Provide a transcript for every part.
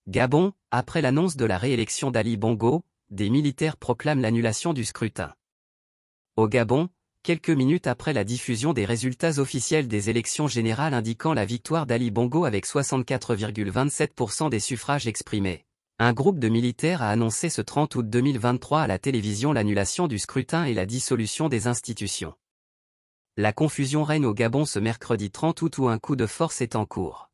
Gabon, après l'annonce de la réélection d'Ali Bongo, des militaires proclament l'annulation du scrutin. Au Gabon, quelques minutes après la diffusion des résultats officiels des élections générales indiquant la victoire d'Ali Bongo avec 64,27% des suffrages exprimés, un groupe de militaires a annoncé ce 30 août 2023 à la télévision l'annulation du scrutin et la dissolution des institutions. La confusion règne au Gabon ce mercredi 30 août où un coup de force est en cours.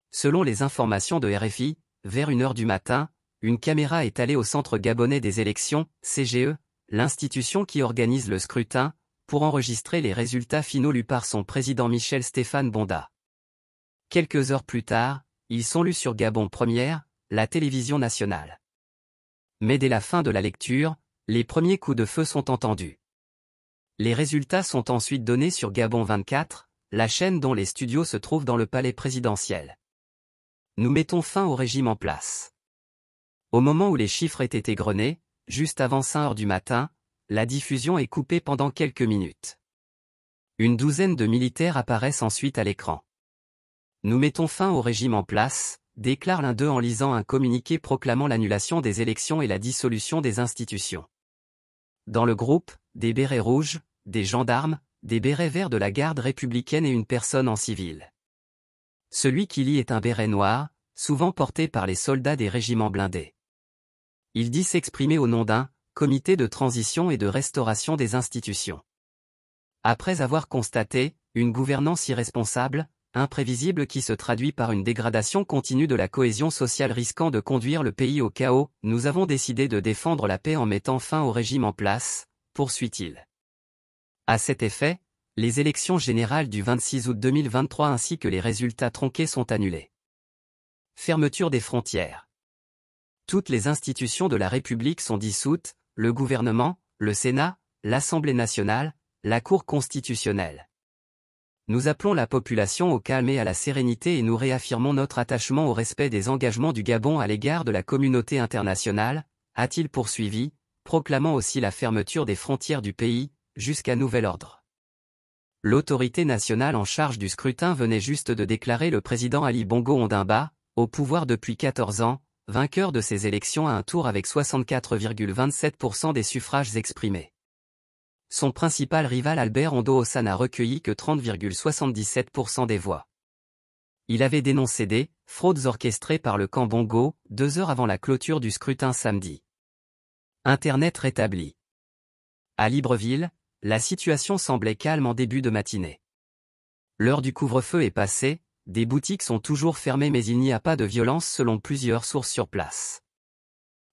Selon les informations de RFI, vers 1h du matin, une caméra est allée au Centre gabonais des élections, CGE, l'institution qui organise le scrutin, pour enregistrer les résultats finaux lus par son président Michel Stéphane Bonda. Quelques heures plus tard, ils sont lus sur Gabon Première, la télévision nationale. Mais dès la fin de la lecture, les premiers coups de feu sont entendus. Les résultats sont ensuite donnés sur Gabon 24, la chaîne dont les studios se trouvent dans le palais présidentiel. Nous mettons fin au régime en place. Au moment où les chiffres étaient égrenés, juste avant 5 heures du matin, la diffusion est coupée pendant quelques minutes. Une douzaine de militaires apparaissent ensuite à l'écran. Nous mettons fin au régime en place, déclare l'un d'eux en lisant un communiqué proclamant l'annulation des élections et la dissolution des institutions. Dans le groupe, des bérets rouges, des gendarmes, des bérets verts de la garde républicaine et une personne en civil. Celui qui lit est un béret noir, souvent porté par les soldats des régiments blindés. Il dit s'exprimer au nom d'un comité de transition et de restauration des institutions. Après avoir constaté une gouvernance irresponsable, imprévisible qui se traduit par une dégradation continue de la cohésion sociale risquant de conduire le pays au chaos, nous avons décidé de défendre la paix en mettant fin au régime en place, poursuit-il. À cet effet, les élections générales du 26 août 2023 ainsi que les résultats tronqués sont annulés. Fermeture des frontières. Toutes les institutions de la République sont dissoutes, le gouvernement, le Sénat, l'Assemblée nationale, la Cour constitutionnelle. Nous appelons la population au calme et à la sérénité et nous réaffirmons notre attachement au respect des engagements du Gabon à l'égard de la communauté internationale, a-t-il poursuivi, proclamant aussi la fermeture des frontières du pays, jusqu'à nouvel ordre. L'autorité nationale en charge du scrutin venait juste de déclarer le président Ali Bongo Ondimba, au pouvoir depuis 14 ans, vainqueur de ces élections à un tour avec 64,27% des suffrages exprimés. Son principal rival Albert Ondo Ossan n'a recueilli que 30,77% des voix. Il avait dénoncé des fraudes orchestrées par le camp Bongo, 2 heures avant la clôture du scrutin samedi. Internet rétabli. À Libreville, la situation semblait calme en début de matinée. L'heure du couvre-feu est passée, des boutiques sont toujours fermées mais il n'y a pas de violence selon plusieurs sources sur place.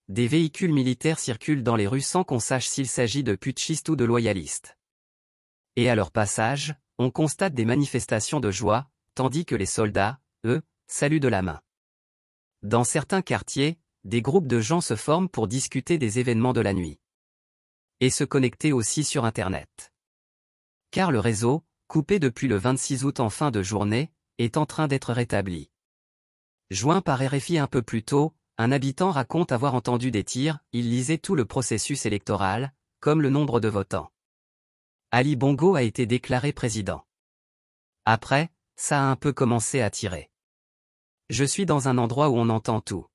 Des véhicules militaires circulent dans les rues sans qu'on sache s'il s'agit de putschistes ou de loyalistes. Et à leur passage, on constate des manifestations de joie, tandis que les soldats, eux, saluent de la main. Dans certains quartiers, des groupes de gens se forment pour discuter des événements de la nuit. Et se connecter aussi sur Internet. Car le réseau, coupé depuis le 26 août en fin de journée, est en train d'être rétabli. Joint par RFI un peu plus tôt, un habitant raconte avoir entendu des tirs, il lisait tout le processus électoral, comme le nombre de votants. Ali Bongo a été déclaré président. Après, ça a un peu commencé à tirer. Je suis dans un endroit où on entend tout.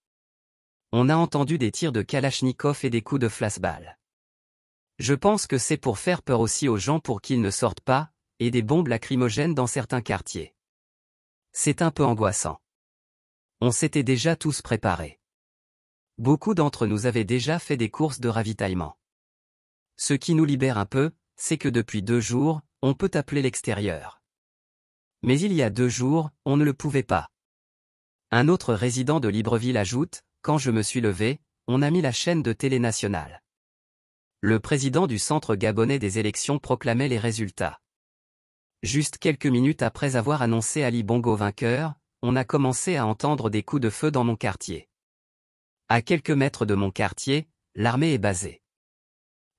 On a entendu des tirs de Kalachnikov et des coups de flashball. Je pense que c'est pour faire peur aussi aux gens pour qu'ils ne sortent pas, et des bombes lacrymogènes dans certains quartiers. C'est un peu angoissant. On s'était déjà tous préparés. Beaucoup d'entre nous avaient déjà fait des courses de ravitaillement. Ce qui nous libère un peu, c'est que depuis 2 jours, on peut appeler l'extérieur. Mais il y a 2 jours, on ne le pouvait pas. Un autre résident de Libreville ajoute, quand je me suis levé, on a mis la chaîne de télé nationale. Le président du Centre gabonais des élections proclamait les résultats. Juste quelques minutes après avoir annoncé Ali Bongo vainqueur, on a commencé à entendre des coups de feu dans mon quartier. À quelques mètres de mon quartier, l'armée est basée.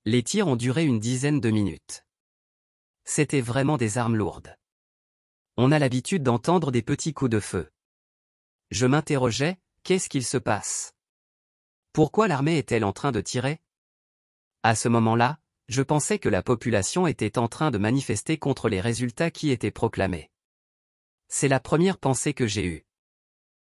Les tirs ont duré une dizaine de minutes. C'était vraiment des armes lourdes. On a l'habitude d'entendre des petits coups de feu. Je m'interrogeais, qu'est-ce qu'il se passe? Pourquoi l'armée est-elle en train de tirer? À ce moment-là, je pensais que la population était en train de manifester contre les résultats qui étaient proclamés. C'est la première pensée que j'ai eue.